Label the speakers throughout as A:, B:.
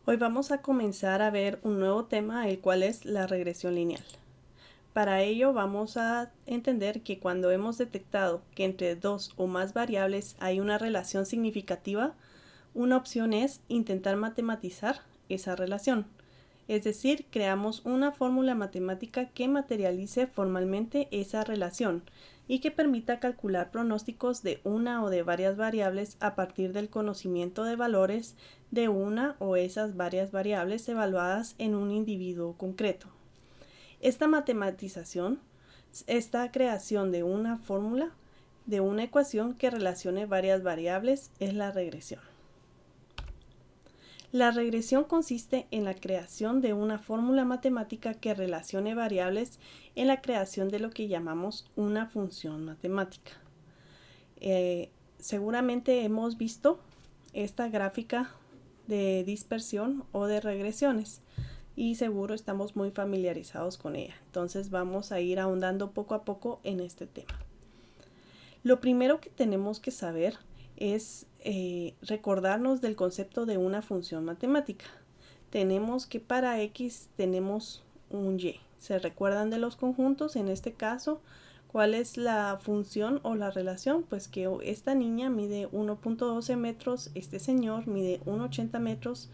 A: Hoy vamos a comenzar a ver un nuevo tema, el cual es la regresión lineal. Para ello vamos a entender que cuando hemos detectado que entre dos o más variables hay una relación significativa, una opción es intentar matematizar esa relación. Es decir, creamos una fórmula matemática que materialice formalmente esa relación y que permita calcular pronósticos de una o de varias variables a partir del conocimiento de valores de una o esas varias variables evaluadas en un individuo concreto. Esta matematización, esta creación de una fórmula, de una ecuación que relacione varias variables, es la regresión. La regresión consiste en la creación de una fórmula matemática que relacione variables en la creación de lo que llamamos una función matemática. Seguramente hemos visto esta gráfica de dispersión o de regresiones y seguro estamos muy familiarizados con ella. Entonces vamos a ir ahondando poco a poco en este tema. Lo primero que tenemos que saber es recordarnos del concepto de una función matemática. Tenemos que para x tenemos un y. ¿Se recuerdan de los conjuntos? En este caso, ¿cuál es la función o la relación? Pues que esta niña mide 1.12 metros, este señor mide 1.80 metros,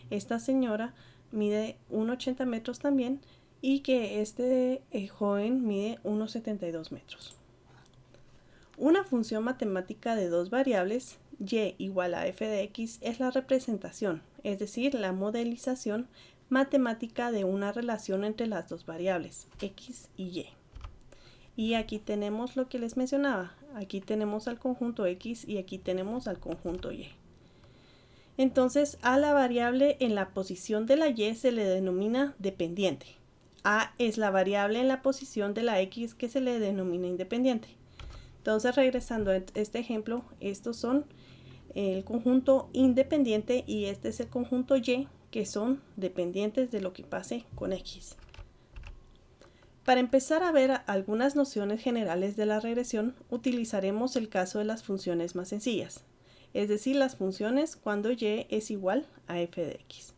A: esta señora mide 1.80 metros también y que este joven mide 1.72 metros. Una función matemática de dos variables, y igual a f de x, es la representación, es decir, la modelización matemática de una relación entre las dos variables, x y y. Y aquí tenemos lo que les mencionaba, aquí tenemos al conjunto x y aquí tenemos al conjunto y. Entonces, a la variable en la posición de la y se le denomina dependiente. A es la variable en la posición de la x que se le denomina independiente. Entonces, regresando a este ejemplo, estos son el conjunto independiente y este es el conjunto y, que son dependientes de lo que pase con x. Para empezar a ver algunas nociones generales de la regresión, utilizaremos el caso de las funciones más sencillas, es decir, las funciones cuando y es igual a f de x.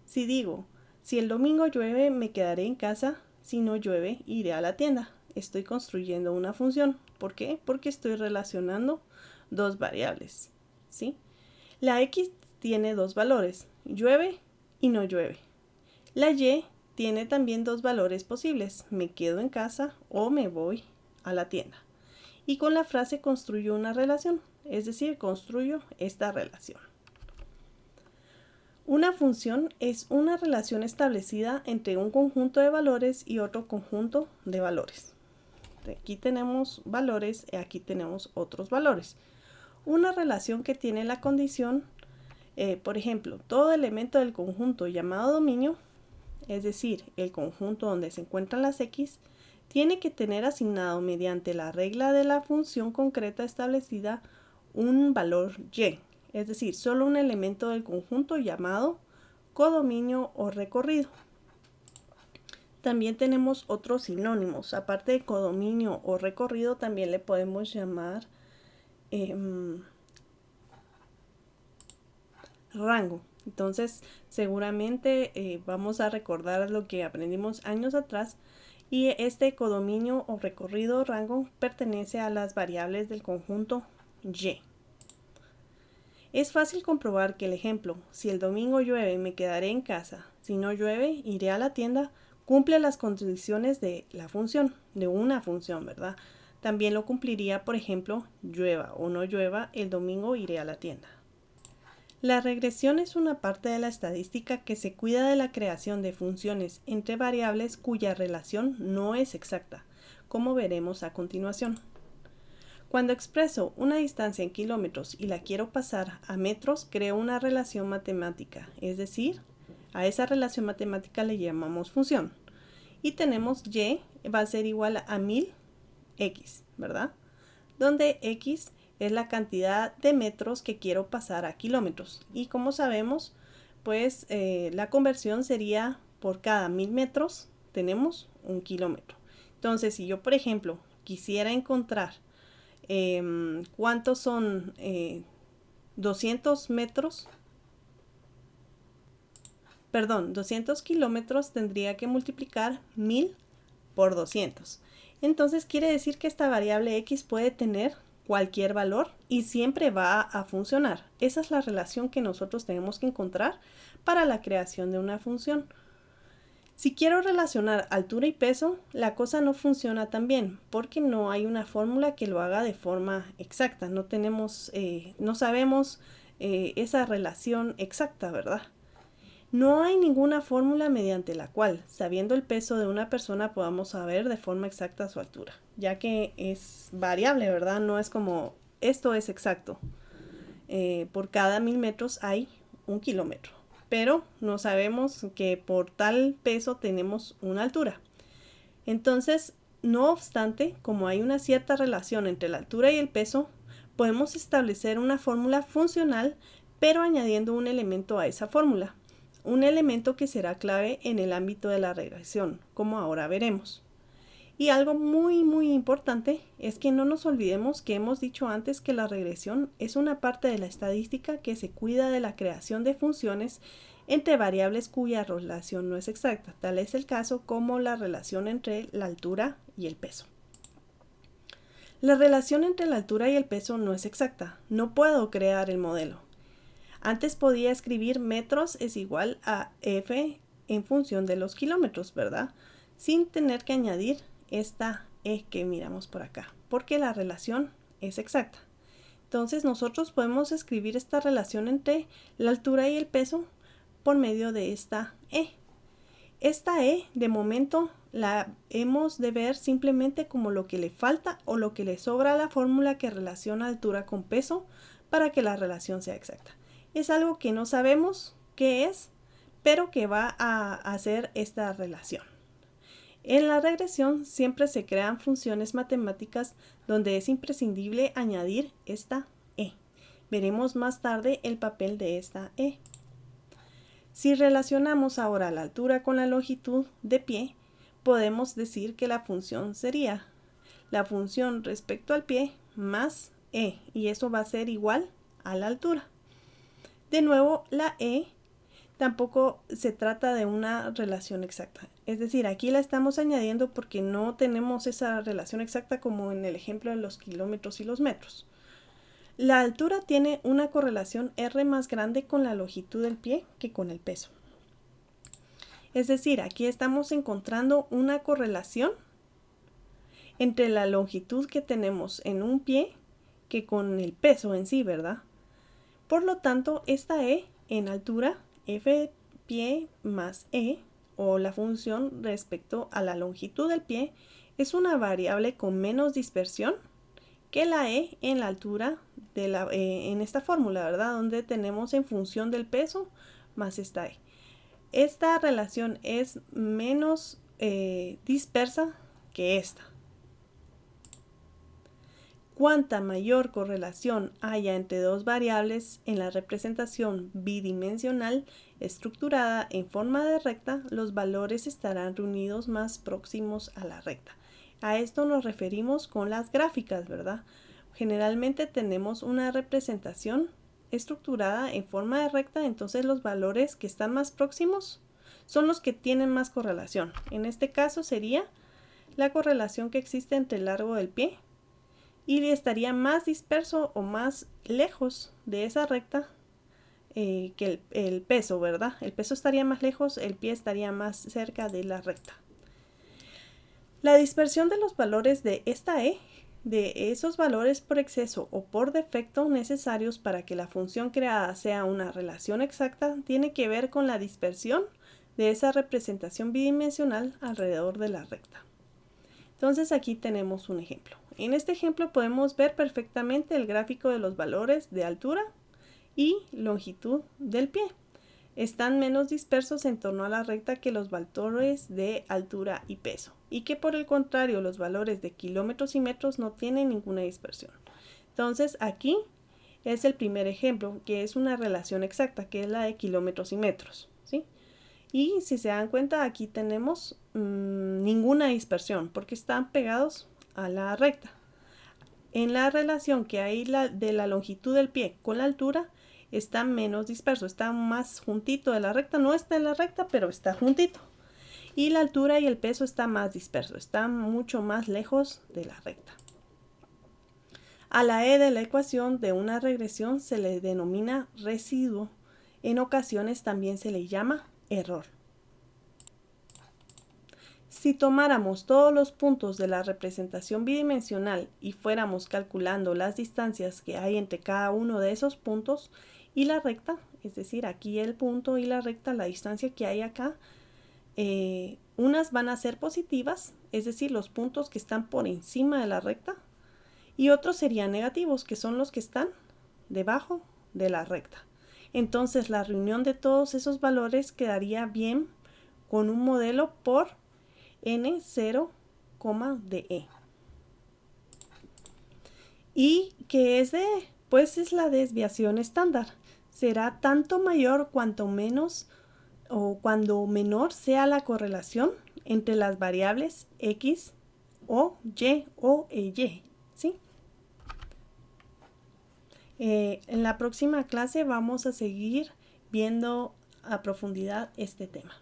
A: Si digo, si el domingo llueve, me quedaré en casa, si no llueve, iré a la tienda. Estoy construyendo una función. ¿Por qué? Porque estoy relacionando dos variables, ¿sí? La x tiene dos valores, llueve y no llueve. La y tiene también dos valores posibles, me quedo en casa o me voy a la tienda. Y con la frase construyo una relación, es decir, construyo esta relación. Una función es una relación establecida entre un conjunto de valores y otro conjunto de valores. Aquí tenemos valores y aquí tenemos otros valores. Una relación que tiene la condición, por ejemplo, todo elemento del conjunto llamado dominio, es decir, el conjunto donde se encuentran las x, tiene que tener asignado mediante la regla de la función concreta establecida un valor y, es decir, solo un elemento del conjunto llamado codominio o recorrido. También tenemos otros sinónimos. Aparte de codominio o recorrido, también le podemos llamar rango. Entonces, seguramente vamos a recordar lo que aprendimos años atrás. Y este codominio o recorrido rango pertenece a las variables del conjunto y. Es fácil comprobar que el ejemplo, si el domingo llueve me quedaré en casa, si no llueve iré a la tienda, cumple las condiciones de la función, de una función, ¿verdad? También lo cumpliría, por ejemplo, llueva o no llueva, el domingo iré a la tienda. La regresión es una parte de la estadística que se cuida de la creación de funciones entre variables cuya relación no es exacta, como veremos a continuación. Cuando expreso una distancia en kilómetros y la quiero pasar a metros, creo una relación matemática, es decir, a esa relación matemática le llamamos función. Y tenemos y va a ser igual a 1000x, ¿verdad? Donde x es la cantidad de metros que quiero pasar a kilómetros. Y como sabemos, pues la conversión sería por cada 1000 metros tenemos un kilómetro. Entonces, si yo, por ejemplo, quisiera encontrar cuántos son 200 metros, perdón, 200 kilómetros tendría que multiplicar 1000 por 200. Entonces quiere decir que esta variable x puede tener cualquier valor y siempre va a funcionar. Esa es la relación que nosotros tenemos que encontrar para la creación de una función. Si quiero relacionar altura y peso, la cosa no funciona tan bien porque no hay una fórmula que lo haga de forma exacta. No sabemos esa relación exacta, ¿verdad? No hay ninguna fórmula mediante la cual, sabiendo el peso de una persona, podamos saber de forma exacta su altura, ya que es variable, ¿verdad? No es como esto es exacto. Por cada 1000 metros hay 1 kilómetro, pero no sabemos que por tal peso tenemos una altura. Entonces, no obstante, como hay una cierta relación entre la altura y el peso, podemos establecer una fórmula funcional, pero añadiendo un elemento a esa fórmula. Un elemento que será clave en el ámbito de la regresión, como ahora veremos. Y algo muy importante es que no nos olvidemos que hemos dicho antes que la regresión es una parte de la estadística que se cuida de la creación de funciones entre variables cuya relación no es exacta. Tal es el caso como la relación entre la altura y el peso. La relación entre la altura y el peso no es exacta. No puedo crear el modelo. Antes podía escribir metros es igual a F en función de los kilómetros, ¿verdad? Sin tener que añadir esta E que miramos por acá, porque la relación es exacta. Entonces nosotros podemos escribir esta relación entre la altura y el peso por medio de esta E. Esta E de momento la hemos de ver simplemente como lo que le falta o lo que le sobra a la fórmula que relaciona altura con peso para que la relación sea exacta. Es algo que no sabemos qué es, pero que va a hacer esta relación. En la regresión siempre se crean funciones matemáticas donde es imprescindible añadir esta E. Veremos más tarde el papel de esta E. Si relacionamos ahora la altura con la longitud de pie, podemos decir que la función sería la función respecto al pie más E, y eso va a ser igual a la altura. De nuevo, la E tampoco se trata de una relación exacta. Es decir, aquí la estamos añadiendo porque no tenemos esa relación exacta como en el ejemplo de los kilómetros y los metros. La altura tiene una correlación R más grande con la longitud del pie que con el peso. Es decir, aquí estamos encontrando una correlación entre la longitud que tenemos en un pie que con el peso en sí, ¿verdad? Por lo tanto, esta E en altura, F pie más E, o la función respecto a la longitud del pie, es una variable con menos dispersión que la E en la altura de en esta fórmula, ¿verdad? Donde tenemos en función del peso más esta E. Esta relación es menos dispersa que esta. Cuanta mayor correlación haya entre dos variables en la representación bidimensional estructurada en forma de recta, los valores estarán reunidos más próximos a la recta. A esto nos referimos con las gráficas, ¿verdad? Generalmente tenemos una representación estructurada en forma de recta, entonces los valores que están más próximos son los que tienen más correlación. En este caso sería la correlación que existe entre el largo del pie y estaría más disperso o más lejos de esa recta que el peso, ¿verdad? El peso estaría más lejos, el pie estaría más cerca de la recta. La dispersión de los valores de esta E, de esos valores por exceso o por defecto necesarios para que la función creada sea una relación exacta, tiene que ver con la dispersión de esa representación bidimensional alrededor de la recta. Entonces aquí tenemos un ejemplo. En este ejemplo podemos ver perfectamente el gráfico de los valores de altura y longitud del pie. Están menos dispersos en torno a la recta que los valores de altura y peso, y que por el contrario los valores de kilómetros y metros no tienen ninguna dispersión. Entonces aquí es el primer ejemplo, que es una relación exacta, que es la de kilómetros y metros, ¿sí? Y si se dan cuenta, aquí tenemos ninguna dispersión porque están pegados a la recta. En la relación que hay de la longitud del pie con la altura, está menos disperso, está más juntito de la recta, no está en la recta, pero está juntito. Y la altura y el peso está más disperso, está mucho más lejos de la recta. A la e de la ecuación de una regresión se le denomina residuo. En ocasiones también se le llama error. Si tomáramos todos los puntos de la representación bidimensional y fuéramos calculando las distancias que hay entre cada uno de esos puntos y la recta, es decir, aquí el punto y la recta, la distancia que hay acá, unas van a ser positivas, es decir, los puntos que están por encima de la recta, y otros serían negativos, que son los que están debajo de la recta. Entonces la reunión de todos esos valores quedaría bien con un modelo por n0, de ¿Y qué es de E? Pues es la desviación estándar. Será tanto mayor cuanto menos o cuando menor sea la correlación entre las variables x o y, ¿sí? En la próxima clase vamos a seguir viendo a profundidad este tema.